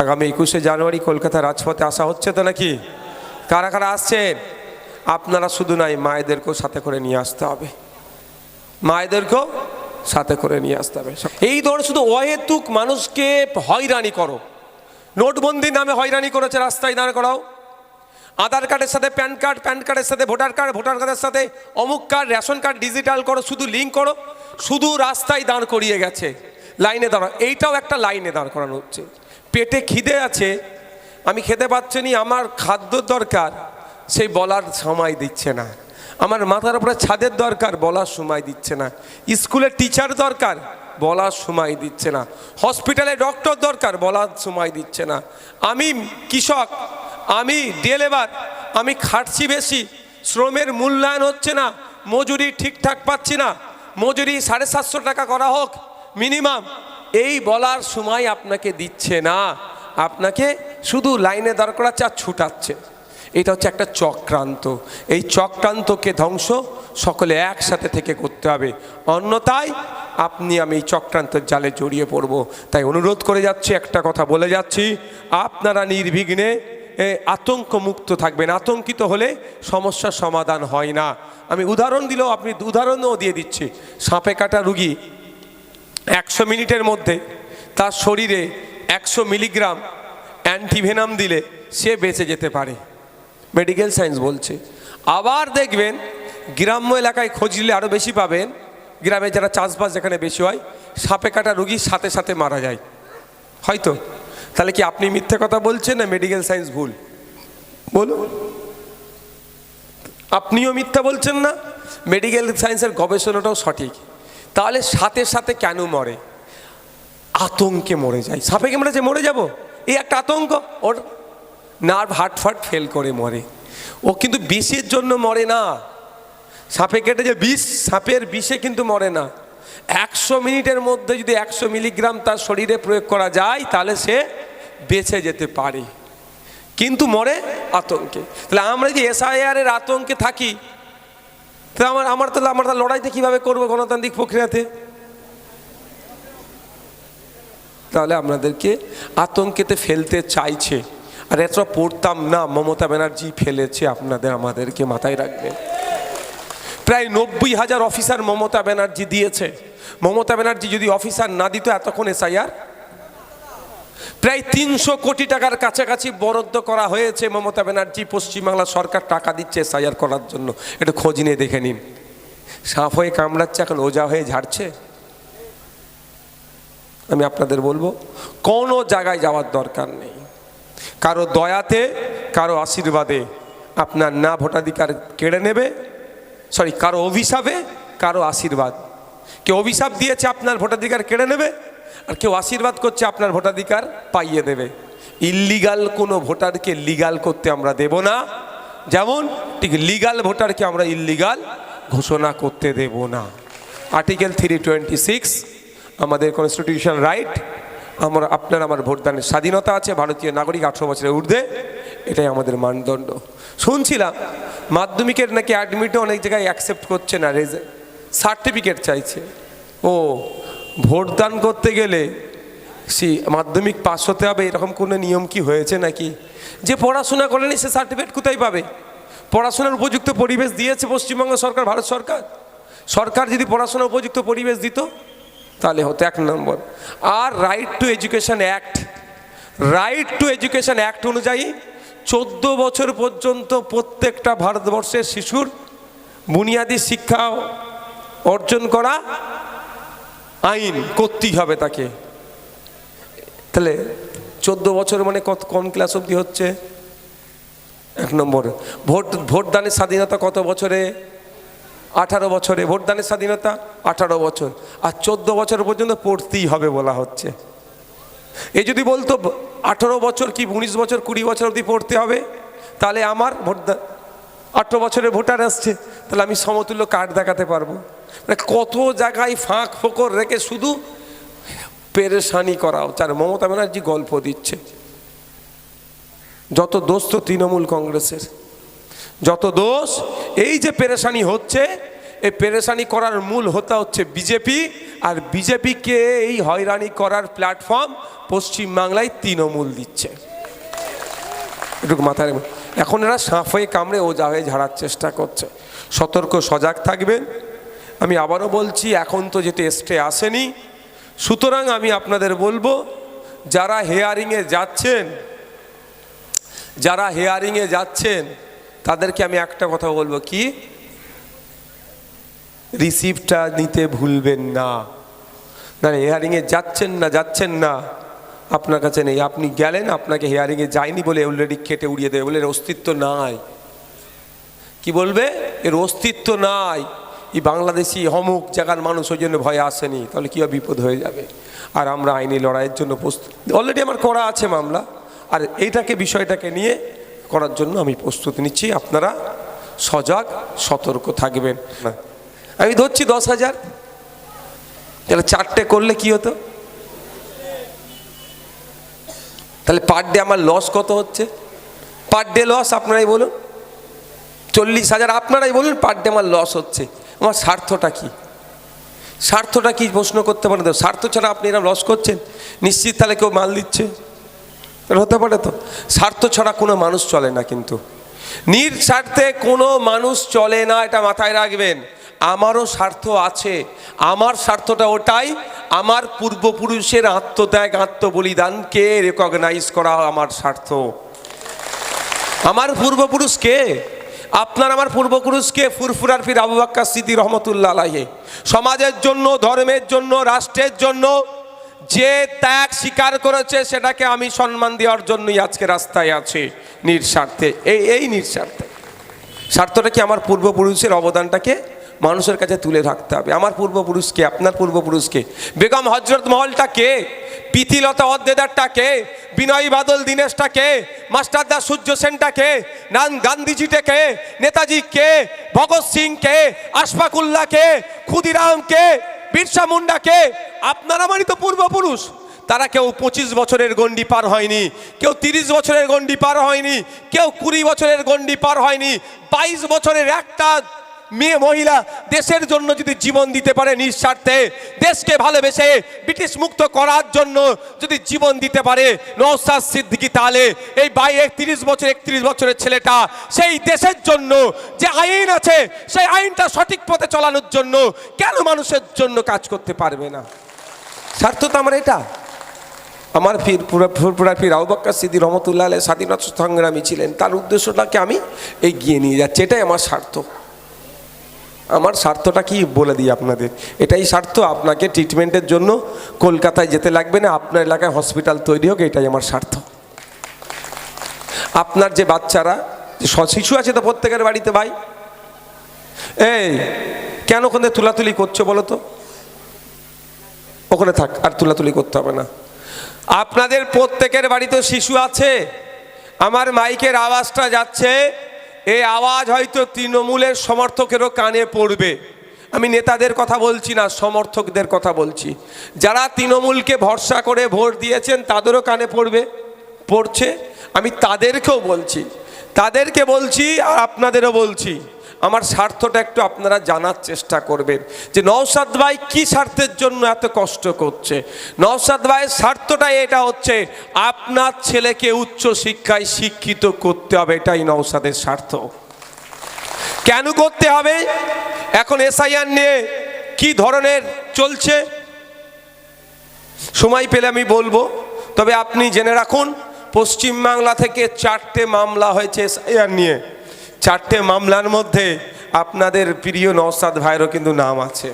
আগামী 21শে জানুয়ারি কলকাতা রাজপথে আসা হচ্ছে তো নাকি? কারা কারা আসছেন? আপনারা শুধু নাই, মায়েদেরকেও সাথে করে নিয়ে আসতে হবে, মায়েদেরকেও সাথে করে নিয়ে আসতে হবে। এই ধরনের শুধু অহেতুক মানুষকে হয়রানি করো। নোটবন্দির নামে হয়রানি করেছে, রাস্তায় দাঁড় করাও। আধার কার্ডের সাথে প্যান কার্ড, প্যান কার্ডের সাথে ভোটার কার্ড, ভোটার কার্ডের সাথে অমুক কার্ড, রেশন কার্ড ডিজিটাল করো, শুধু লিঙ্ক করো, শুধু রাস্তায় দাঁড় করিয়ে গেছে, লাইনে দাঁড়াও। এইটাও একটা লাইনে দাঁড় করানো হচ্ছে। পেটে খিদে আছে, আমি খেতে পাচ্ছি না, আমার খাদ্য দরকার, সেই বলার সময় দিচ্ছে না। আমার মাথার উপরে ছাদের দরকার, বলার সময় দিচ্ছে না। স্কুলের টিচার দরকার, বলার সময় দিচ্ছে না। হসপিটালে ডক্টর দরকার, বলার সময় দিচ্ছে না। আমি কৃষক, আমি ডে লেবার, আমি খাটছি বেশি, শ্রমের মূল্যায়ন হচ্ছে না, মজুরি ঠিকঠাক পাচ্ছি না, মজুরি 750 টাকা করা হোক মিনিমাম, এই বলার সময় আপনাকে দিচ্ছে না। আপনাকে শুধু লাইনে দাঁড় করাচ্ছে আর ছুটাচ্ছে। এটা হচ্ছে একটা চক্রান্ত। এই চক্রান্তকে ধ্বংস সকলে একসাথে থেকে করতে হবে, অন্যথায় আপনি আমি এই চক্রান্তের জালে জড়িয়ে পড়ব। তাই অনুরোধ করে যাচ্ছি, একটা কথা বলে যাচ্ছি, আপনারা নির্বিঘ্নে আতঙ্ক মুক্ত থাকবেন। আতঙ্কিত হলে সমস্যার সমাধান হয় না। আমি উদাহরণ দিলেও আপনি উদাহরণও দিয়ে দিচ্ছি। সাপে কাটা রুগী 100 মিনিটের মধ্যে তার শরীরে 100 মিলিগ্রাম অ্যান্টিভেনাম দিলে সে বেঁচে যেতে পারে, মেডিকেল সায়েন্স বলছে। আবার দেখবেন গ্রাম্য এলাকায় খোঁজ নিলে আরও বেশি পাবেন, গ্রামে যারা চাষবাস যেখানে বেশি হয়, সাপে কাটা রুগী সাথে সাথে মারা যায় হয়তো। তাহলে কি আপনি মিথ্যে কথা বলছেন না মেডিকেল সায়েন্স ভুল? বলুন, আপনিও মিথ্যা বলছেন না, মেডিকেল সায়েন্সের গবেষণাটাও সঠিক। তাহলে সাথে সাথে কেন মরে? আতঙ্কে মরে যায়। সাপে কামড়েছে মরে যাব, এই একটা আতঙ্ক। ওর নার্ভ হার্টফার্ট ফেল করে মরে। ও কিন্তু বিষের জন্য মরে না। সাপে কেটে যে বিষ, সাপের বিষে কিন্তু মরে না। 100 মিনিটের মধ্যে যদি 100 মিলিগ্রাম তার শরীরে প্রয়োগ করা যায়, তাহলে সে বেঁচে যেতে পারে, কিন্তু মরে আতঙ্কে। তাহলে আমরা যে SIR এর আতঙ্কে থাকি, তাহলে আমরা লড়াইতে কীভাবে করবো গণতান্ত্রিক প্রক্রিয়াতে? তাহলে আপনাদেরকে আতঙ্কেতে ফেলতে চাইছে। আর এতটা পড়তাম না, মমতা ব্যানার্জি ফেলেছে আপনাদের, আমাদেরকে মাথায় রাখবেন। প্রায় 90,000 অফিসার মমতা ব্যানার্জি দিয়েছে। মমতা ব্যানার্জি যদি অফিসার না দিত, এতক্ষণ SIR প্রায় 300 কোটি টাকার কাছাকাছি বরাদ্দ করা হয়েছে। মমতা ব্যানার্জি পশ্চিমবাংলা সরকার টাকা দিচ্ছে SIR করার জন্য। একটু খোঁজ নিয়ে দেখে নিন। সাপ হয়ে কামড়াচ্ছে, এখন ওজা হয়ে ঝাড়ছে। আমি আপনাদের বলবো, কোনো জায়গায় যাওয়ার দরকার নেই। কারো দয়াতে, কারো আশীর্বাদে আপনার না ভোটাধিকার কেড়ে নেবে, কারো অভিশাপে, কারো আশীর্বাদ। কেউ অভিশাপ দিয়েছে আপনার ভোটাধিকার কেড়ে নেবে, আর কেউ আশীর্বাদ করছে আপনার ভোটাধিকার পাইয়ে দেবে। ইল্লিগাল কোনো ভোটারকে লিগাল করতে আমরা দেব না, যেমন ঠিক লিগাল ভোটারকে আমরা ইল্লিগাল ঘোষণা করতে দেব না। আর্টিকেল 326 আমাদের কনস্টিটিউশন রাইট। আপনার আমার ভোটদানের স্বাধীনতা আছে, ভারতীয় নাগরিক 18 বছরের ঊর্ধ্বে, এটাই আমাদের মানদণ্ড। শুনছিলাম মাধ্যমিকের নাকি অ্যাডমিটও অনেক জায়গায় অ্যাকসেপ্ট করছে না, সার্টিফিকেট চাইছে। ও ভোটদান করতে গেলে মাধ্যমিক পাস হতে হবে, এরকম কোনো নিয়ম কি হয়েছে নাকি? যে পড়াশোনা করেনি সে সার্টিফিকেট কোথায় পাবে? পড়াশোনার উপযুক্ত পরিবেশ দিয়েছে পশ্চিমবঙ্গ সরকার, ভারত সরকার। সরকার যদি পড়াশোনার উপযুক্ত পরিবেশ দিত, তাহলে হতো 1 নম্বর। আর রাইট টু এডুকেশন অ্যাক্ট অনুযায়ী 14 বছর পর্যন্ত প্রত্যেকটা ভারতবর্ষের শিশুর বুনিয়াদী শিক্ষা অর্জন করা আইন করতেই হবে তাকে। তাহলে 14 বছর মানে কোন ক্লাস অবধি হচ্ছে? 1 নম্বর। ভোটদানের স্বাধীনতা কত বছরে? 18 বছরে। ভোটদানের স্বাধীনতা 18 বছর, আর 14 বছর পর্যন্ত পড়তেই হবে বলা হচ্ছে। এই যদি বলতো 18 বছর কি 19 বছর 20 বছর অবধি পড়তে হবে, তাহলে আমার 18 বছরের ভোটার আসছে, তাহলে আমি সমতুল্য কার্ড দেখাতে পারবো। মানে কত জায়গায় ফাঁক ফোকর রেখে শুধু পেরেশানি করা হচ্ছে। আর মমতা ব্যানার্জি গল্প দিচ্ছে। যত দোষ তো তৃণমূল কংগ্রেসের, যত দোষ। এই যে পেরেশানি হচ্ছে, এই পেরেশানি করার মূল হোতা হচ্ছে বিজেপি, আর বিজেপিকে এই হয়রানি করার প্ল্যাটফর্ম পশ্চিমবাংলায় তৃণমূল দিচ্ছে। এটুকু মাথায় রাখবেন। এখন এরা সাঁপ হয়ে কামড়ে ও যা হয়ে ঝাড়ার চেষ্টা করছে। সতর্ক সজাগ থাকবেন। আমি আবারও বলছি, এখন তো যেতে স্টে আসেনি, সুতরাং আমি আপনাদের বলবো, যারা হেয়ারিংয়ে যাচ্ছেন তাদেরকে আমি একটা কথা বলবো, কি রিসিপ্টটা নিতে ভুলবেন না। না হেয়ারিংয়ে যাচ্ছেন না আপনার কাছে নেই, আপনি গেলেন, আপনাকে হেয়ারিংয়ে যায়নি বলে অলরেডি কেটে উড়িয়ে দেবে, বলে এর অস্তিত্ব নাই। কি বলবে? এর অস্তিত্ব নাই, এই বাংলাদেশি অমুক জায়গার মানুষ ওই জন্য ভয়ে আসেনি, তাহলে কী বিপদ হয়ে যাবে। আর আমরা আইনি লড়াইয়ের জন্য প্রস্তুত, অলরেডি আমার করা আছে মামলা, আর বিষয়টাকে নিয়ে করার জন্য আমি প্রস্তুতি নিচ্ছি। আপনারা সজাগ সতর্ক থাকবেন। আমি ধরছি 10,000, তাহলে 4টে করলে কি হতো? তাহলে পার ডে আমার লস কত হচ্ছে? পার ডে লস আপনারাই বলুন, 40,000 আপনারাই বলুন পার ডে আমার লস হচ্ছে। আমার স্বার্থটা কি? স্বার্থটা কি প্রশ্ন করতে পারেন তো? স্বার্থ ছাড়া আপনি এরা লস করছেন, নিশ্চিত তাহলে কেউ মাল দিচ্ছে, হতে পারে তো। স্বার্থ ছাড়া কোনো মানুষ চলে না, কিন্তু নিঃস্বার্থে কোনো মানুষ চলে না, এটা মাথায় রাখবেন। আমারও স্বার্থ আছে, আমার স্বার্থটা ওটাই, আমার পূর্বপুরুষের আত্মত্যাগ আত্মবলিদানকে রেকগনাইজ করা আমার স্বার্থ। আমার পূর্বপুরুষকে, আপনার আমার পূর্বপুরুষকে, ফুরফুরার পীর আবু বকর সিদ্দিক রহমতুল্লাহ আলাইহি সমাজের জন্য, ধর্মের জন্য, রাষ্ট্রের জন্য যে ত্যাগ স্বীকার করেছে, সেটাকে আমি সম্মান দেওয়ার জন্যই আজকে রাস্তায় আছি, নিঃস্বার্থে। এই নিঃস্বার্থে স্বার্থটা কি? আমার পূর্বপুরুষের অবদানটাকে মানুষের কাছে তুলে রাখতে হবে। আমার পূর্বপুরুষকে, আপনার পূর্বপুরুষকে, বেগম হজরত মহলটাকে, প্রীতিলতা ওয়াদ্দেদারটাকে, বিনয় বাদল দীনেশটাকে, মাস্টারদা সূর্য সেনটাকে, গান্ধীজিটাকে, নেতাজিকে, ভগৎ সিংকে, আশফাকুল্লাহকে, ক্ষুদিরামকে, বিরসা মুন্ডাকে, আপনার আমারই তো পূর্বপুরুষ। তারা কেউ 25 বছরের গণ্ডি পার হয়নি, কেউ 30 বছরের গণ্ডি পার হয়নি, কেউ 20 বছরের গণ্ডি পার হয়নি। 22 বছরের একটা মেয়ে মহিলা দেশের জন্য যদি জীবন দিতে পারে নিঃস্বার্থে, দেশকে ভালোবেসে ব্রিটিশ মুক্ত করার জন্য যদি জীবন দিতে পারে নওশাদ সিদ্দিকী, তাহলে এই 31 বছরের ছেলেটা সেই দেশের জন্য যে আইন আছে, সেই আইনটা সঠিক পথে চালানোর জন্য কেন মানুষের জন্য কাজ করতে পারবে না? স্বার্থ তো আমার এটা। আমার ফুরফুরা পীর আবু বকর সিদ্দিক রহমতুল্লাহ আলাইহি স্বাধীনতা সংগ্রামী ছিলেন, তার উদ্দেশ্যটাকে আমি এগিয়ে নিয়ে যাচ্ছি, এটাই আমার স্বার্থ। আমার স্বার্থটা কি বলে দিই আপনাদের, এটাই স্বার্থ। আপনাকে ট্রিটমেন্টের জন্য কলকাতায় যেতে লাগবে না, আপনার এলাকায় হসপিটাল তৈরি হোক, এটাই আমার স্বার্থ। আপনার যে বাচ্চারা, যে শিশু আছে তো প্রত্যেকের বাড়িতে, ভাই এই কেন ওখানে তুলাতুলি করছো বলো তো? ওখানে থাক, আর তুলাতুলি করতে হবে না। আপনাদের প্রত্যেকের বাড়িতে শিশু আছে, আমার মাইকের আওয়াজটা যাচ্ছে, এই আওয়াজ হয়তো তৃণমূলের সমর্থকেরও কানে পড়বে। আমি নেতাদের কথা বলছি না, সমর্থকদের কথা বলছি। যারা তৃণমূলকে ভরসা করে ভোট দিয়েছেন তাদেরও কানে পড়ছে। আমি তাদেরকেও বলছি, আর আপনাদেরও বলছি, আমার স্বার্থটা একটু আপনারা জানার চেষ্টা করবেন যে নওশাদ ভাই কি স্বার্থের জন্য এত কষ্ট করছে। নওশাদ ভাইয়ের স্বার্থটা এটা হচ্ছে, আপনার ছেলেকে উচ্চ শিক্ষায় শিক্ষিত করতে হবে, এটাই নওশাদের স্বার্থ। কেন করতে হবে? এখন এসআইআর নিয়ে কি ধরনের চলছে, সময় পেলে আমি বলবো, তবে আপনি জেনে রাখুন, পশ্চিমবাংলা থেকে 4টে মামলা হয়েছে এসআইআর নিয়ে। 4টে মামলার মধ্যে আপনাদের প্রিয় নওশাদ ভাইয়েরও কিন্তু নাম আছে,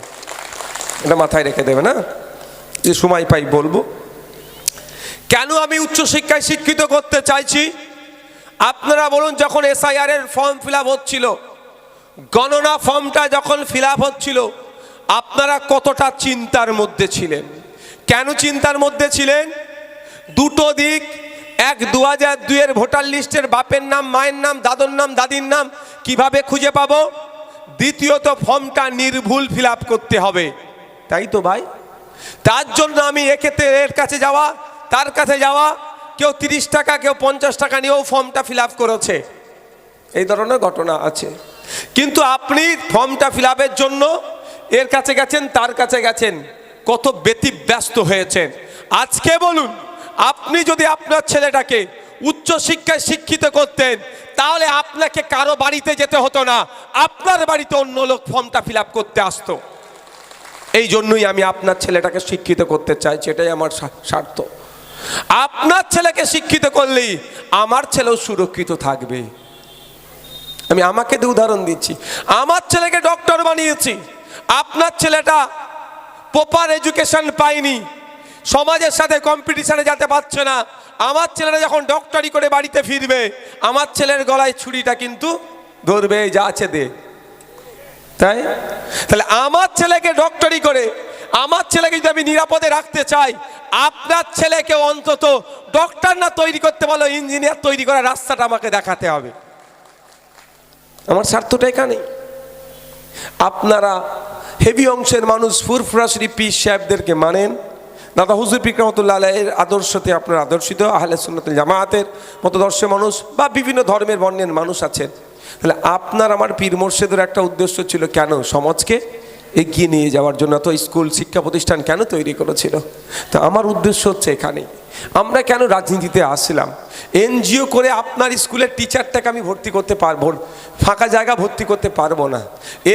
এটা মাথায় রেখে দেবে না, যে সময় পাই বলবো। কেন আমি উচ্চশিক্ষায় শিক্ষিত করতে চাইছি আপনারা বলুন। যখন এসআইআর এর ফর্ম ফিল আপ হচ্ছিল, গণনা ফর্মটা যখন ফিল আপ হচ্ছিল, আপনারা কতটা চিন্তার মধ্যে ছিলেন? কেন চিন্তার মধ্যে ছিলেন? দুটো দিক, এক 2002 ভোটার লিস্টের বাপের নাম, মায়ের নাম, দাদুর নাম, দাদির নাম কিভাবে খুঁজে পাবো? দ্বিতীয়ত ফর্মটা নির্ভুল ফিল আপ করতে হবে, তাই তো ভাই? তার জন্য আমি এর কাছে যাওয়া, তার কাছে যাওয়া, কেউ 30 টাকা, কেউ 50 টাকা নিয়েও ফর্মটা ফিল আপ করেছে, এই ধরনের ঘটনা আছে। কিন্তু আপনি ফর্মটা ফিল আপের জন্য এর কাছে গেছেন, তার কাছে গেছেন, কত ব্যতিব্যস্ত হয়েছেন। আজকে বলুন, আপনি যদি আপনার ছেলেটাকে উচ্চশিক্ষায় শিক্ষিত করতেন, তাহলে আপনাকে কারো বাড়িতে যেতে হতো না, আপনার বাড়িতে অন্য লোক ফর্মটা ফিল আপ করতে আসতো। এই জন্যই আমি আপনার ছেলেটাকে শিক্ষিত করতে চাইছি, এটাই আমার স্বার্থ। আপনার ছেলেকে শিক্ষিত করলেই আমার ছেলেও সুরক্ষিত থাকবে। আমি আমাকে দিয়ে উদাহরণ দিচ্ছি, আমার ছেলেকে ডক্টর বানিয়েছি, আপনার ছেলেটা প্রপার এডুকেশন পায়নি, সমাজের সাথে কম্পিটিশনে যেতে পারছে না। আমার ছেলেটা যখন ডক্টরি করে বাড়িতে ফিরবে, আমার ছেলের গলায় ছুরিটা কিন্তু ধরবে, যা আছে দে। তাই তাহলে আমার ছেলেকে ডক্টরি করে আমার ছেলেকে যদি আমি নিরাপদে রাখতে চাই, আপনার ছেলেকে অন্তত ডক্টর না তৈরি করতে পারলো, ইঞ্জিনিয়ার তৈরি করার রাস্তাটা আমাকে দেখাতে হবে। আমার স্বার্থটা এখানে। আপনারা হেভি অংশের মানুষ ফুরফুরাশরি পীর সাহেবদেরকে মানেন, দাদা হুজুর পীর রহমাতুল্লাহ আলাইহির আদর্শতে আপনারা আদর্শিত, আহলে সুন্নাত ওয়াল জামাতের মতদর্শের মানুষ বা বিভিন্ন ধর্মের বর্ণের মানুষ আছেন। তাহলে আপনার আমার পীর মোর্শেদের একটা উদ্দেশ্য ছিল, কেন সমাজকে এগিয়ে নিয়ে যাওয়ার জন্য তো স্কুল শিক্ষা প্রতিষ্ঠান কেন তৈরি করেছিল। তো আমার উদ্দেশ্য হচ্ছে এখানে, আমরা কেন রাজনীতিতে আসলাম, এনজিও করে আপনার স্কুলের টিচারটাকে আমি ভর্তি করতে পারবো, ফাঁকা জায়গা ভর্তি করতে পারবো না।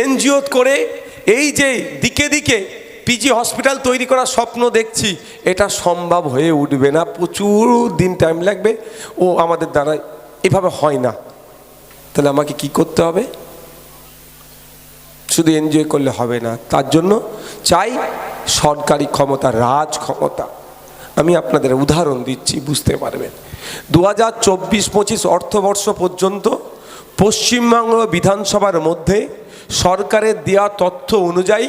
এনজিও করে এই যে দিকে দিকে পিজি হসপিটাল তৈরি করার স্বপ্ন দেখছি, এটা সম্ভব হয়ে উঠবে না, প্রচুর দিন টাইম লাগবে, ও আমাদের দ্বারা এভাবে হয় না। তাহলে আমাকে কি করতে হবে? শুধু এনজয় করলে হবে না, তার জন্য চাই সরকারি ক্ষমতা, রাজ ক্ষমতা। আমি আপনাদের উদাহরণ দিচ্ছি, বুঝতে পারবেন। 2024-25 অর্থবর্ষ পর্যন্ত পশ্চিমবঙ্গ বিধানসভার মধ্যে সরকারের দেওয়া তথ্য অনুযায়ী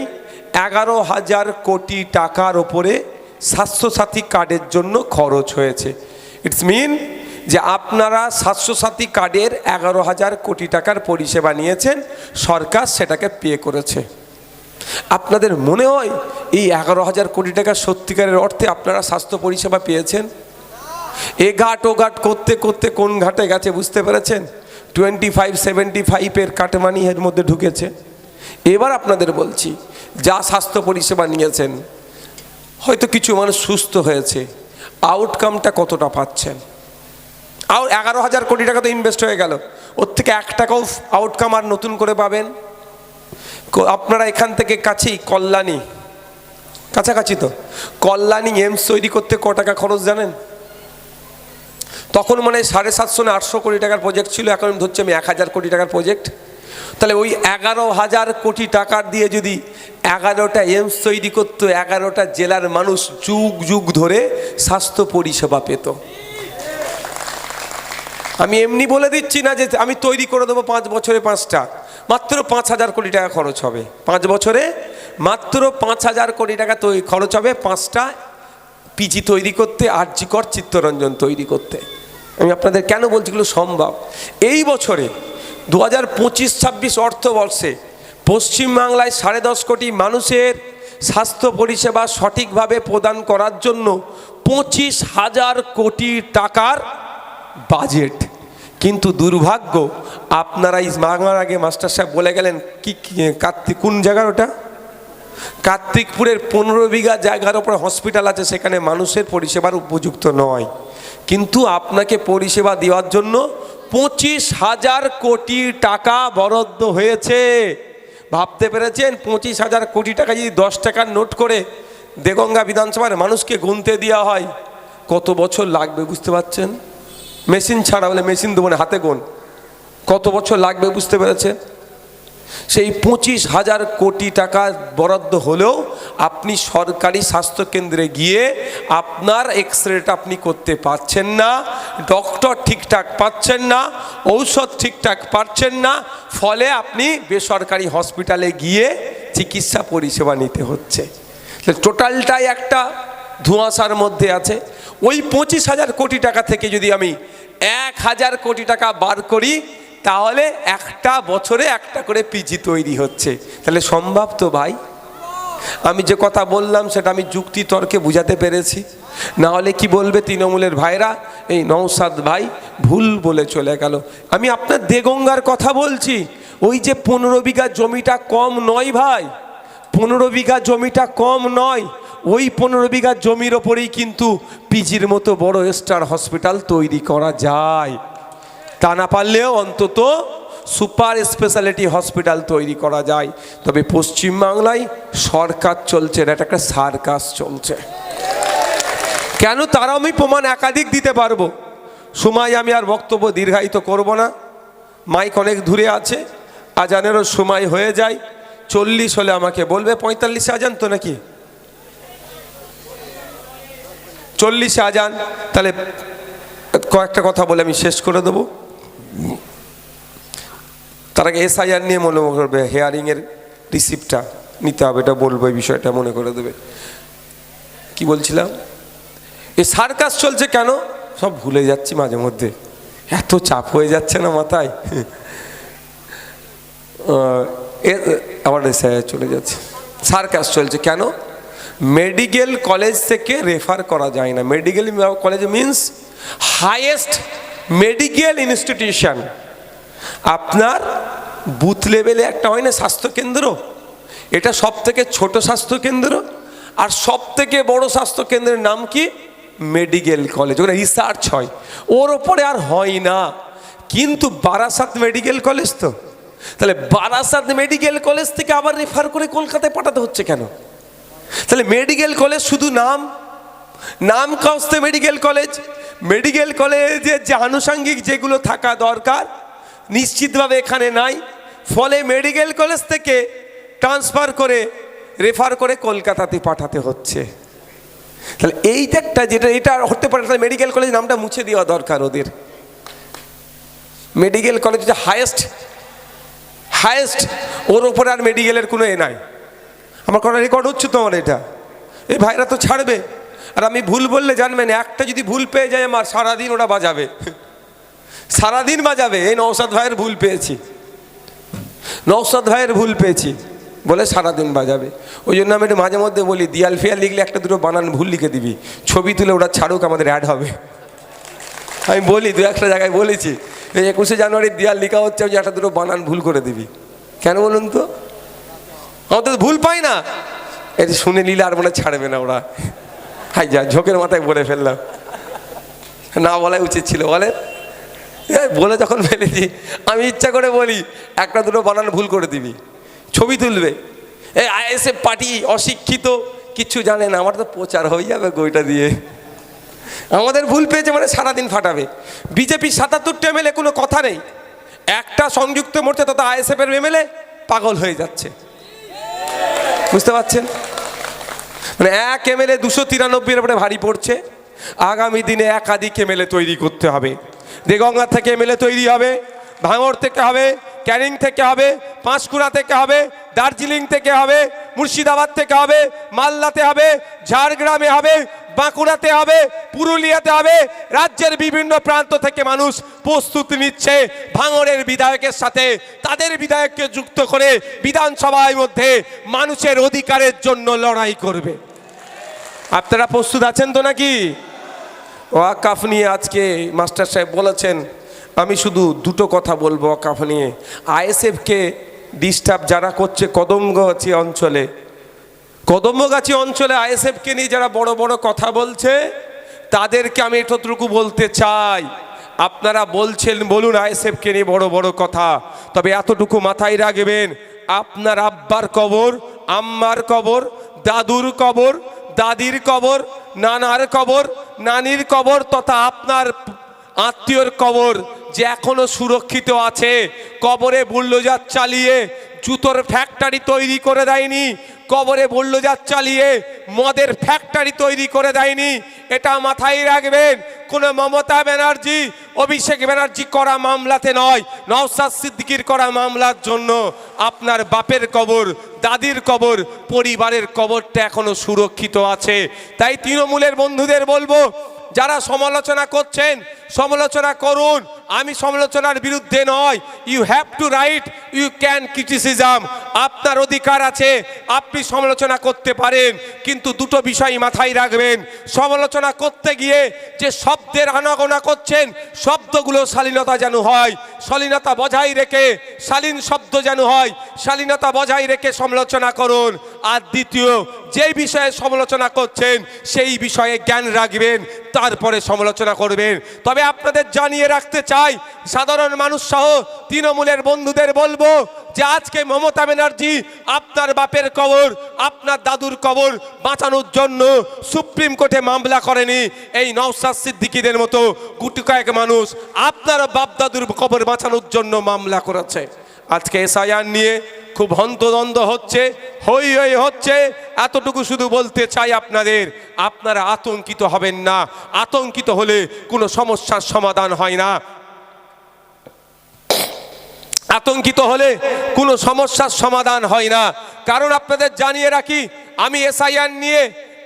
11,000 কোটি টাকার ওপরে স্বাস্থ্যসাথী কার্ডের জন্য খরচ হয়েছে। ইটস মিন যে আপনারা স্বাস্থ্যসাথী কার্ডের 11,000 কোটি টাকার পরিষেবা নিয়েছেন, সরকার সেটাকে পে করেছে। আপনাদের মনে হয় এই 11,000 কোটি টাকা সত্যিকারের অর্থে আপনারা স্বাস্থ্য পরিষেবা পেয়েছেন? এ ঘাট ও ঘাট করতে করতে কোন ঘাটে গেছে বুঝতে পেরেছেন? 25-75 কাটমানি এর মধ্যে ঢুকেছে। এবার আপনাদের বলছি, যা স্বাস্থ্য পরিষেবা নিয়েছেন, হয়তো কিছু মানুষ সুস্থ হয়েছে, আউটকামটা কতটা পাচ্ছেন? আর 11,000 কোটি টাকা তো ইনভেস্ট হয়ে গেল, ওর থেকে 1 টাকাও আউটকাম আর নতুন করে পাবেন? আপনারা এখান থেকে কাছেই কল্যাণী, কাছাকাছি তো, কল্যাণী এমস তৈরি করতে ক টাকা খরচ জানেন? তখন মানে 750 না 800 কোটি টাকার প্রজেক্ট ছিল, এখন ধরছি আমি 1,000 কোটি টাকার প্রজেক্ট। তাহলে ওই 11,000 কোটি টাকার দিয়ে যদি 11টা এমস তৈরি করতো, 11টা জেলার মানুষ যুগ যুগ ধরে স্বাস্থ্য পরিষেবা পেত। আমি এমনি বলে দিচ্ছি না যে আমি তৈরি করে দেবো 5 বছরে 5টা, মাত্র 5,000 কোটি টাকা খরচ হবে 5 বছরে, মাত্র 5,000 কোটি টাকা খরচ হবে 5টা পিজি তৈরি করতে, আরজি কর, চিত্তরঞ্জন তৈরি করতে। আমি আপনাদের কেন বলছি এগুলো সম্ভব। এই বছরে 2025-26 অর্থবর্ষে পশ্চিমবাংলায় 10.5 কোটি মানুষের স্বাস্থ্য পরিষেবা সঠিকভাবে প্রদান করার জন্য 25,000 কোটি টাকার বাজেট। কিন্তু দুর্ভাগ্য, আপনারা এই মাগার আগে মাস্টার সাহেব বলে গেলেন কি কার্তিক, কোন জায়গার ওটা, কার্তিকপুরের 15 বিঘা জায়গার ওপরে হসপিটাল আছে, সেখানে মানুষের পরিষেবার উপযুক্ত নয়। কিন্তু আপনাকে পরিষেবা দেওয়ার জন্য 25,000 কোটি টাকা বরাদ্দ হয়েছে। ভাবতে পেরেছেন? 25,000 কোটি টাকা যদি 10 টাকার নোট করে দেগঙ্গা বিধানসভার মানুষকে গুনতে দেওয়া হয়, কত বছর লাগবে বুঝতে পারছেন? মেশিন ছাড়া, বলে মেশিন দেবো না, হাতে গোন, কত বছর লাগবে বুঝতে পেরেছেন? সেই 25,000 কোটি টাকা বরাদ্দ হলেও আপনি সরকারি স্বাস্থ্যকেন্দ্রে গিয়ে আপনার এক্সরেটা আপনি করতে পারছেন না, ডক্টর ঠিকঠাক পাচ্ছেন না, ঔষধ ঠিকঠাক পাচ্ছেন না, ফলে আপনি বেসরকারি হসপিটালে গিয়ে চিকিৎসা পরিষেবা নিতে হচ্ছে। টোটালটাই একটা ধোঁয়াশার মধ্যে আছে। ওই 25,000 কোটি টাকা থেকে যদি আমি 1,000 কোটি টাকা বার করি, তাহলে একটা বছরে একটা করে পিজি তৈরি হচ্ছে। তাহলে সম্ভব তো ভাই? আমি যে কথা বললাম সেটা আমি যুক্তি তর্কে বুঝাতে পেরেছি? না হলে কি বলবে তৃণমূলের ভাইরা, এই নওশাদ ভাই ভুল বলে চলে গেল। আমি আপনার দেগঙ্গার কথা বলছি, ওই যে 15 বিঘা জমিটা কম নয় ভাই, 15 বিঘা জমিটা কম নয়। ওই 15 বিঘা জমির ওপরেই কিন্তু পিজির মতো বড় স্টার হসপিটাল তৈরি করা যায়। তা না পারলেও অন্তত সুপার স্পেশালিটি হসপিটাল তৈরি করা যায়। তবে পশ্চিমবাংলায় সরকার চলছে, এটা একটা সার্কাস চলছে। কেন তারা আমি প্রমাণ একাধিক দিতে পারবো। সময় আমি আর বক্তব্য দীর্ঘায়িত করব না, মাইক অনেক দূরে আছে, আজানেরও সময় হয়ে যায়। 40 হলে আমাকে বলবে। 45 আজান তো নাকি? 40 আজান। তাহলে কয়েকটা কথা বলে আমি শেষ করে দেবো। তার আগে SIR নিয়ে মনে করবে, হেয়ারিংয়ের রিসিপ্টটা নিতে হবে, এটা বলবো, এই বিষয়টা মনে করে দেবে। কি বলছিলাম? এই সার্কাস চলছে কেন সব ভুলে যাচ্ছি মাঝে মধ্যে, এত চাপ হয়ে যাচ্ছে না মাথায়। আবার চলে যাচ্ছে। সার্কাস চলছে কেন? মেডিকেল কলেজ থেকে রেফার করা যায় না। Medical college means highest medical institution. আপনার বুথ লেভেলে একটা হয় না স্বাস্থ্যকেন্দ্র, এটা সব থেকে ছোট স্বাস্থ্যকেন্দ্র, আর সব থেকে বড় স্বাস্থ্যকেন্দ্রের নাম কি? Medical college. ওখানে রিসার্চ হয়, ওর ওপরে আর হয় না। কিন্তু বারাসাত মেডিকেল কলেজ তো, তাহলে বারাসাত মেডিকেল কলেজ থেকে আবার রেফার করে কলকাতায় পাঠাতে হচ্ছে কেন? তাহলে মেডিকেল কলেজ শুধু নাম, নাম কাস্তে মেডিকেল কলেজ। মেডিকেল কলেজের যে আনুষঙ্গিক যেগুলো থাকা দরকার নিশ্চিতভাবে এখানে নাই। ফলে মেডিকেল কলেজ থেকে ট্রান্সফার করে রেফার করে কলকাতাতে পাঠাতে হচ্ছে। তাহলে এইটা একটা যেটা এটা হতে পারে, তাহলে মেডিকেল কলেজ নামটা মুছে দেওয়া দরকার ওদের। মেডিকেল কলেজ যে হায়েস্ট, ওর ওপরে আর মেডিকেলের কোনো এ নাই। আমার কোনো রেকর্ড হচ্ছে তো, আমার এটা এই ভাইরা তো ছাড়বে। আর আমি ভুল বললে জানবেন, একটা যদি ভুল পেয়ে যায় আমার সারাদিন ওরা বাজাবে, সারাদিন বাজাবে। এই নওশাদ ভাইয়ের ভুল পেয়েছি, নওশাদ ভাইয়ের ভুল পেয়েছি বলে সারাদিন বাজাবে। ওই জন্য আমি একটু মাঝে মধ্যে বলি, দিয়াল ফিয়াল লিখলে একটা দুটো বানান ভুল লিখে দিবি, ছবি তুলে ওরা ছাড়ুক, আমাদের অ্যাড হবে। আমি বলি, দু একটা জায়গায় বলেছি, এই 21শে জানুয়ারির দিয়াল লেখা হচ্ছে, ওই যে একটা দুটো বানান ভুল করে দিবি। কেন বলুন তো? আমাদের ভুল পাই না, এটা শুনে নিলে আর মনে ছাড়বে না ওরা। হাই যা, ঝোঁকের মাথায় বলে ফেললাম, না বলাই উচিত ছিল। বলে বলে যখন ফেলেছি, আমি ইচ্ছা করে বলি একটা দুটো বানান ভুল করে দিবি, ছবি তুলবে। এই ISF পার্টি অশিক্ষিত, কিচ্ছু জানে না, আমার তো প্রচার হয়ে যাবে বইটা দিয়ে। আমাদের ভুল পেয়েছে মানে সারাদিন ফাটাবে। বিজেপি 77টা MLA, কোনো কথা নেই। একটা সংযুক্ত মোর্চা তথা ISF এর MLA পাগল হয়ে যাচ্ছে, বুঝতে পারছেন? মানে এক MLA 293 উপরে ভারী পড়ছে। আগামী দিনে একাধিক MLA তৈরি করতে হবে। দেগঙ্গা থেকে MLA তৈরি হবে, ভাঙড় থেকে হবে, ক্যানিং থেকে হবে, পাঁশকুড়া থেকে হবে, দার্জিলিং থেকে হবে, মুর্শিদাবাদ থেকে হবে, মালদাতে হবে, ঝাড়গ্রামে হবে, বাঁকুড়াতে হবে, পুরুলিয়াতে হবে। রাজ্যের বিভিন্ন প্রান্ত থেকে মানুষ প্রস্তুতি নিচ্ছে ভাঙড়ের বিধায়কের সাথে তাদের বিধায়ককে যুক্ত করে বিধানসভার মধ্যে মানুষের অধিকারের জন্য লড়াই করবে। আপনারা প্রস্তুত আছেন তো নাকি? ওয়াকাফ নিয়ে আজকে মাস্টার সাহেব বলেছেন, আমি শুধু দুটো কথা বলবো ওয়াকাফ নিয়ে। ISFকে ডিস্টার্ব যারা করছে কদমগাছি অঞ্চলে, কদমগাছি অঞ্চলে ISFকে নিয়ে যারা বড় বড় কথা বলছে, তাদেরকে আমি এতটুকু বলতে চাই, আপনারা বলছেন বলুন ISFকে নিয়ে বড় বড় কথা, তবে এতটুকু মাথায় রাখবেন, আপনার আব্বার কবর, আম্মার কবর, দাদুর কবর, দাদির কবর, নানার কবর, নানির কবর তথা আপনার আত্মীয়র কবর যে এখনো সুরক্ষিত আছে, কবরে বুলডোজার চালিয়ে জুতোর ফ্যাক্টরি তৈরি করে দেয়নি, কবরে বুলডোজার চালিয়ে মদের ফ্যাক্টরি তৈরি করে দেয়নি। এটা মাথায় রাখবেন। কোনো মমতা ব্যানার্জি, অভিষেক ব্যানার্জি করা মামলাতে নয়, নওশাদ সিদ্দিকীর করা মামলার জন্য আপনার বাপের কবর, দাদির কবর, পরিবারের কবরটা এখনো সুরক্ষিত আছে। তাই তৃণমূলের বন্ধুদের বলবো, যারা সমালোচনা করছেন সমালোচনা করুন, আমি সমালোচনার বিরুদ্ধে নয়। You have to right, you can criticism, আপনার অধিকার আছে, আপনি সমালোচনা করতে পারেন, কিন্তু দুটো বিষয় মাথায় রাখবেন। সমালোচনা করতে গিয়ে যে শব্দের আনাগোনা করছেন, শব্দগুলো শালীনতা যেন হয়, শালীনতা বজায় রেখে, শালীন শব্দ যেন হয়, শালীনতা বজায় রেখে সমালোচনা করুন। আর দ্বিতীয়, যেই বিষয়ে সমালোচনা করছেন সেই বিষয়ে জ্ঞান রাখবেন, তারপরে সমালোচনা করবেন। তবে আপনাদের জানিয়ে রাখতে চাই, সাধারণ মানুষ সহ তৃণমূলের বন্ধুদের বলবো যে আজকে মমতা ব্যানার্জি আপনার বাপের কবর, আপনার দাদুর কবর বাঁচানোর জন্য সুপ্রিম কোর্টে মামলা করেনি। এই নওশাদ সিদ্দিকীদের মতো গুটি কয়েক মানুষ আপনার বাপ দাদুর কবর বাঁচানোর জন্য মামলা করেছে। আজকে এসআইআর নিয়ে খুব হন্তদন্ত হচ্ছে, হই হই হচ্ছে। এতটুকু শুধু বলতে চাই আপনাদের, আপনারা আতঙ্কিত হবেন না। আতঙ্কিত হলে কোনো সমস্যার সমাধান হয় না। আতঙ্কিত হলে কোনো সমস্যার সমাধান হয় না। কারণ আপনাদের জানিয়ে রাখি, আমি এসআইআর নিয়ে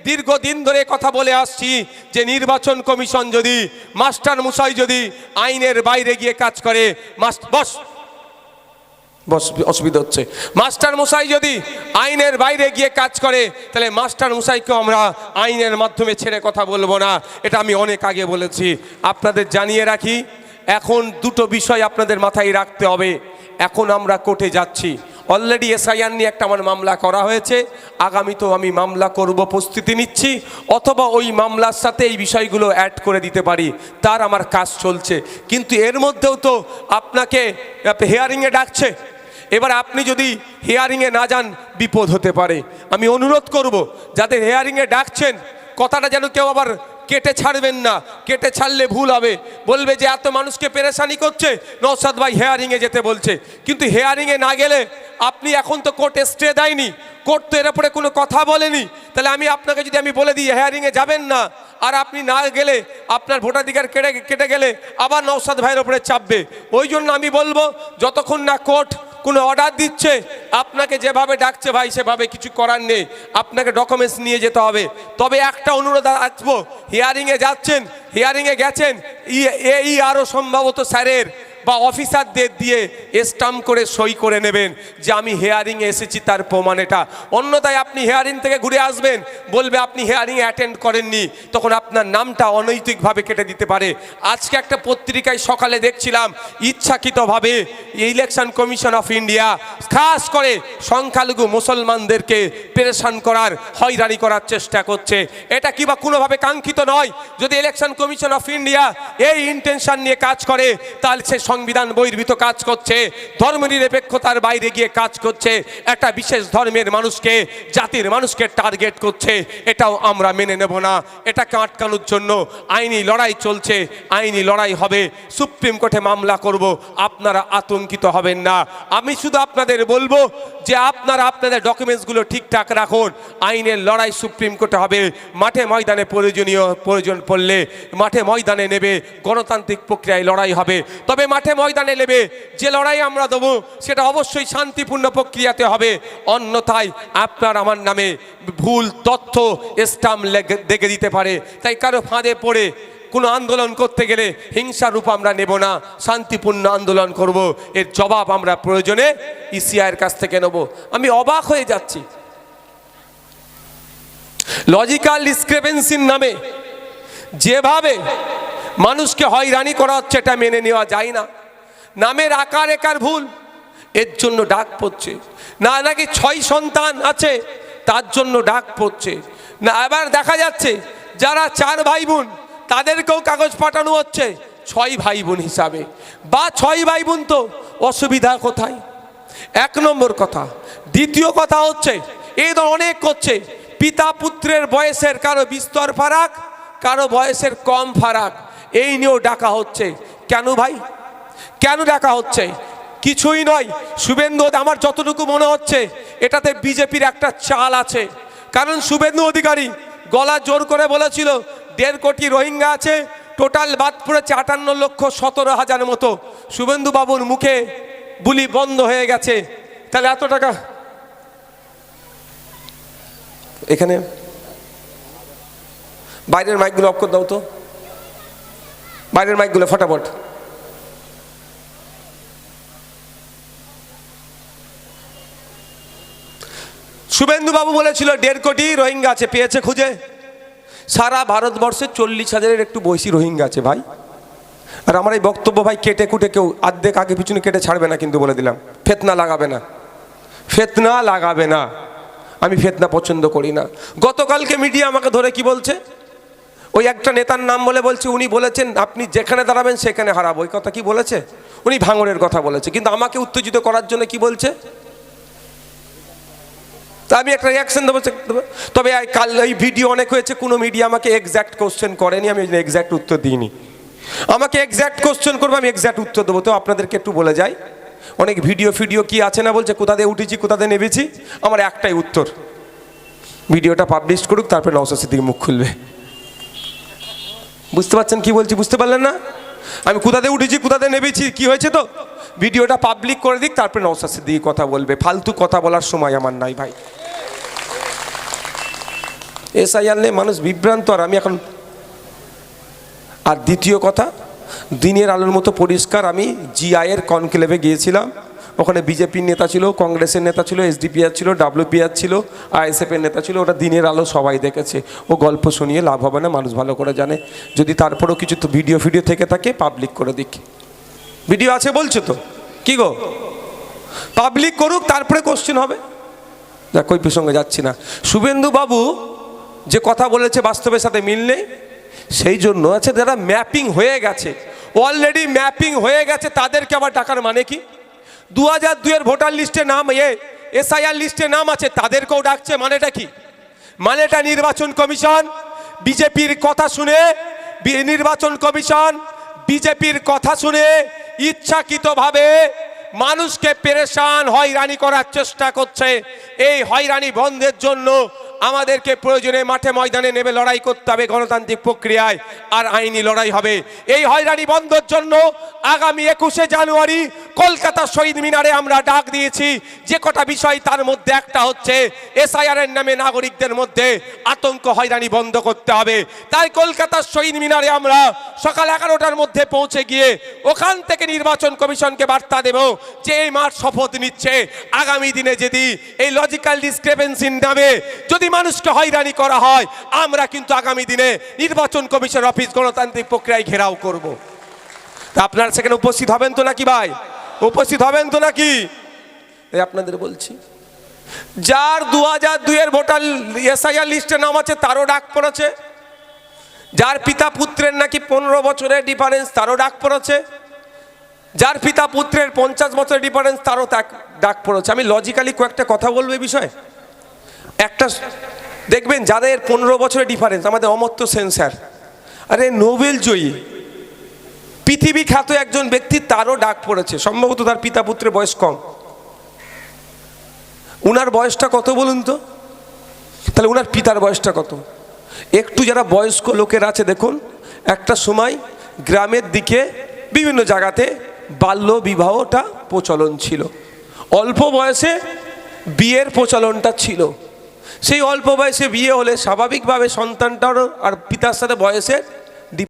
দীর্ঘদিন ধরে কথা বলে আসছি যে নির্বাচন কমিশন যদি, মাস্টার মশাই যদি আইনের বাইরে গিয়ে কাজ করে, অসুবিধা হচ্ছে, মাস্টার মশাই যদি আইনের বাইরে গিয়ে কাজ করে, তাহলে মাস্টার মশাইকেও আমরা আইনের মাধ্যমে ছেড়ে কথা বলবো না। এটা আমি অনেক আগে বলেছি। আপনাদের জানিয়ে রাখি, এখন দুটো বিষয় আপনাদের মাথায় রাখতে হবে। এখন আমরা কোর্টে যাচ্ছি, অলরেডি এসআইআর নিয়ে একটা আমার মামলা করা হয়েছে, আগামীতেও আমি মামলা করব, প্রস্তুতি নিচ্ছি, অথবা ওই মামলার সাথে এই বিষয়গুলো অ্যাড করে দিতে পারি, তার আমার কাজ চলছে। কিন্তু এর মধ্যেও তো আপনাকে হিয়ারিংয়ে ডাকছে। এবার আপনি যদি হিয়ারিংয়ে না যান, বিপদ হতে পারে। আমি অনুরোধ করব, যাদের হিয়ারিংয়ে ডাকছেন, কথাটা যেন কেউ আবার কেটে ছাড়বেন না। কেটে ছাড়লে ভুল হবে, বলবে যে এত মানুষকে পেরেশানি করছে, নওশাদ ভাই হিয়ারিংয়ে যেতে বলছে। কিন্তু হিয়ারিংয়ে না গেলে, আপনি এখন তো কোর্টে স্টে দেয়নি, কোর্ট তো এর উপরে কোনো কথা বলেনি। তাহলে আমি আপনাকে যদি আমি বলে দিই হিয়ারিংয়ে যাবেন না, আর আপনি না গেলে আপনার ভোটাধিকার কেটে গেলে আবার নওশাদ ভাইয়ের উপরে চাপবে। ওই জন্য আমি বলবো, যতক্ষণ না কোর্ট কোনো অর্ডার দিচ্ছে, আপনাকে যেভাবে ডাকছে ভাই সেভাবে কিছু করার নেই, আপনাকে ডকুমেন্টস নিয়ে যেতে হবে। তবে একটা অনুরোধ আসবো, হিয়ারিংয়ে যাচ্ছেন, হিয়ারিংয়ে গেছেন, এই আরও সম্ভবত স্যারের বা অফিসারদের দিয়ে স্টাম্প করে সই করে নেবেন যে আমি হিয়ারিংয়ে এসেছি, তার প্রমাণ এটা। অন্যথায় আপনি হিয়ারিং থেকে ঘুরে আসবেন, বলবে আপনি হিয়ারিংয়ে অ্যাটেন্ড করেননি, তখন আপনার নামটা অনৈতিকভাবে কেটে দিতে পারে। আজকে একটা পত্রিকায় সকালে দেখছিলাম, ইচ্ছাকৃতভাবে ইলেকশন কমিশন অফ ইন্ডিয়া খাস করে সংখ্যালঘু মুসলমানদেরকে পেরেশান করার, হয়রানি করার চেষ্টা করছে। এটা কি বা কোনোভাবে কাঙ্ক্ষিত নয়। যদি ইলেকশন কমিশন অফ ইন্ডিয়া এই ইন্টেনশন নিয়ে কাজ করে, তাহলে সে সংবিধান বহির্ভূত কাজ করছে, ধর্মনিরপেক্ষতার বাইরে গিয়ে কাজ করছে, একটা বিশেষ ধর্মের মানুষকে, জাতির মানুষকে টার্গেট করছে। এটাও আমরা মেনে নেব না। এটাকে আটকানোর জন্য আইনি লড়াই চলছে, আইনি লড়াই হবে, সুপ্রিম কোর্টে মামলা করব। আপনারা আতঙ্কিত হবেন না। আমি শুধু আপনাদের বলবো যে আপনারা আপনাদের ডকুমেন্টসগুলো ঠিকঠাক রাখুন। আইনের লড়াই সুপ্রিম কোর্টে হবে, মাঠে ময়দানে প্রয়োজন পড়লে মাঠে ময়দানে নেবে, গণতান্ত্রিক প্রক্রিয়ায় লড়াই হবে। তবে মাঠে ময়দানে নেবে, যে লড়াই আমরা দেবো সেটা অবশ্যই শান্তিপূর্ণ প্রক্রিয়াতে হবে। অন্যথায় আপনার আমার নামে ভুল তথ্য স্টাম্প দেখে দিতে পারে। তাই কারো ফাঁদে পড়ে কোনো আন্দোলন করতে গেলে হিংসার রূপ আমরা নেব না, শান্তিপূর্ণ আন্দোলন করব। এর জবাব আমরা প্রয়োজনে ইসিআইয়ের কাছ থেকে নেব। আমি অবাক হয়ে যাচ্ছি, লজিক্যাল ডিসক্রিপেন্সির নামে যেভাবে মানুষকে হয়রানি করা হচ্ছে, এটা মেনে নেওয়া যায় না। নামের আকার একার ভুল, এর জন্য ডাক পড়ছে না। নাকি 6 সন্তান আছে, তার জন্য ডাক পড়ছে না। আবার দেখা যাচ্ছে যারা 4 ভাই বোন, তাদেরকেও কাগজ পাঠানো হচ্ছে 6 ভাই বোন হিসাবে। বা 6 ভাই বোন, তো অসুবিধা কোথায়? 1 নম্বর কথা। দ্বিতীয় কথা হচ্ছে, এই তো অনেক করছে, পিতা পুত্রের বয়সের কারো বিস্তর ফারাক, কারো বয়সের কম ফারাক, এই নিয়েও ডাকা হচ্ছে। কেন ভাই, কেন ডাকা হচ্ছে? কিছুই নয় শুভেন্দু, আমার যতটুকু মনে হচ্ছে এটাতে বিজেপির একটা চাল আছে। কারণ শুভেন্দু অধিকারী গলা জোর করে বলেছিল 1.5 কোটি রোহিঙ্গা আছে, টোটাল বাদ পড়েছে 58,17,000 মতো। শুভেন্দু বাবুর মুখে বুলি বন্ধ হয়ে গেছে। তাহলে এত টাকা এখানে বাইরের মাইকগুলো অফ করে দাও তো, বাইরের মাইকগুলো ফটাফট। শুভেন্দু বাবু বলেছিল 1.5 কোটি রোহিঙ্গা আছে, পেয়েছে খুঁজে? সারা ভারতবর্ষে 40,000-এর একটু বেশি রোহিঙ্গা আছে ভাই। আর আমার এই বক্তব্য ভাই কেটে কুটে কেউ আর্ধেক আগে পিছনে কেটে ছাড়বে না, কিন্তু বলে দিলাম ফিতনা লাগাবে না, ফিতনা লাগাবে না। আমি ফিতনা পছন্দ করি না। গতকালকে মিডিয়া আমাকে ধরে কি বলছে, ওই একটা নেতার নাম বলছে উনি বলেছেন আপনি যেখানে দাঁড়াবেন সেখানে হারাবো। ওই কথা কি বলেছে? উনি ভাঙড়ের কথা বলেছে, কিন্তু আমাকে উত্তেজিত করার জন্য কি বলছে, তা আমি একটা রিয়াকশন দেবো। তবে কাল এই ভিডিও অনেক হয়েছে, কোনো মিডিয়া আমাকে এক্স্যাক্ট কোশ্চেন করেনি, আমি এক্স্যাক্ট উত্তর দিইনি। আমাকে এক্স্যাক্ট কোশ্চেন করবো, আমি এক্স্যাক্ট উত্তর দেবো। তো আপনাদেরকে একটু বলে যাই, অনেক ভিডিও কি আছে না বলছে কোথা দিয়ে উঠেছি কোথা দিয়ে নেমেছি, আমার একটাই উত্তর, ভিডিওটা পাবলিশ করুক, তারপরে নওশাদ সিদ্দিকী মুখ খুলবে। বুঝতে পারছেন কি বলছি? বুঝতে পারলেন না? আমি কোথা দিয়ে উঠেছি কোথা দিয়ে নেমেছি কি হয়েছে, তো ভিডিওটা পাবলিক করে দিক, তারপরে নওশাদ সিদ্দিকী কথা বলবে। ফালতু কথা বলার সময় আমার নাই ভাই। এসআইআর নিয়ে মানুষ বিভ্রান্ত, আর আমি এখন। আর দ্বিতীয় কথা, দিনের আলোর মতো পরিষ্কার, আমি জিআইয়ের কনক্লেভে গিয়েছিলাম, ওখানে বিজেপির নেতা ছিল, কংগ্রেসের নেতা ছিল, এসডিপিআর ছিল, ডাব্লিউপিআর ছিল, আইএসএফের নেতা ছিল। ওটা দিনের আলো সবাই দেখেছে। ও গল্প শুনিয়ে লাভ হবে না, মানুষ ভালো করে জানে। যদি তারপরেও কিছু তো ভিডিও থেকে থাকে পাবলিক করে দিক। ভিডিও আছে বলছো তো, কি গো, পাবলিক করুক, তারপরে কোশ্চেন হবে। দেখ ওই প্রসঙ্গে যাচ্ছি না। শুভেন্দু বাবু যে কথা বলেছে বাস্তবের সাথে মিল নেই, সেই জন্য আছে যারা ম্যাপিং হয়ে গেছে, অলরেডি ম্যাপিং হয়ে গেছে, তাদেরকে আবার টাকার মানে কি? 2002-এর ভোটার লিস্টে নাম, এসআইআর লিস্টে নাম আছে, তাদেরকেও ডাকছে, মানেটা কি? মানেটা নির্বাচন কমিশন বিজেপির কথা শুনে, নির্বাচন কমিশন বিজেপির কথা শুনে ইচ্ছাকৃতভাবে মানুষকে পেরেশান হয়রানি করার চেষ্টা করছে। এই হয়রানি বন্ধের জন্য আমাদেরকে প্রয়োজনে মাঠে ময়দানে নেমে লড়াই করতে হবে, গণতান্ত্রিক প্রক্রিয়ায়, আর আইনি লড়াই হবে। এই হয়রানি বন্ধের জন্য আগামী 21শে জানুয়ারি কলকাতা শহীদ মিনারে আমরা ডাক দিয়েছি। যে কটা বিষয়, তার মধ্যে একটা হচ্ছে এসআইআরের নামে নাগরিকদের মধ্যে আতঙ্ক, হয়রানি বন্ধ করতে হবে। তাই কলকাতার শহীদ মিনারে আমরা সকাল 11টার মধ্যে পৌঁছে গিয়ে ওখান থেকে নির্বাচন কমিশনকে বার্তা দেব যে এই মাঠ শপথ নিচ্ছে, আগামী দিনে যদি এই লজিক্যাল ডিসক্রিপেন্সির নামে যদি মানুষকে হয়রানি করা হয়, আমরা কিন্তু আগামী দিনে নির্বাচন কমিশন অফিস গণতান্ত্রিক প্রক্রিয়ায় ঘেরাও করব। আপনারা সেখানে উপস্থিত হবেন তো নাকি ভাই? উপস্থিত হবেন তো নাকি? এই আপনাদের বলছি, যার 2002-এর ভোটার এসআইআর লিস্টে নাম আছে তারও ডাক পড়েছে, যার পিতা পুত্রের নাকি 15 বছরের ডিফারেন্স তারও ডাক পড়েছে, যার পিতা পুত্রের 50 বছরের ডিফারেন্স তারও ডাক পড়েছে। আমি লজিক্যালি কয়েকটা কথা বলবো এই বিষয়ে। একটা দেখবেন যাদের 15 বছরের ডিফারেন্স, আমাদের অমর্ত্য সেন স্যার, আরে নোবেল জয়ী পৃথিবী খ্যাত একজন ব্যক্তি, তারও ডাক পড়েছে। সম্ভবত তার পিতা পুত্রের বয়স কম। উনার বয়সটা কত বলুন তো? তাহলে উনার পিতার বয়সটা কত? একটু যারা বয়স্ক লোকের আছে দেখুন, একটা সময় গ্রামের দিকে বিভিন্ন জায়গাতে বাল্য বিবাহটা প্রচলন ছিল, অল্প বয়সে বিয়ের প্রচলনটা ছিল। সেই অল্প বয়সে বিয়ে হলে স্বাভাবিকভাবে সন্তানটারও আর পিতার সাথে বয়সের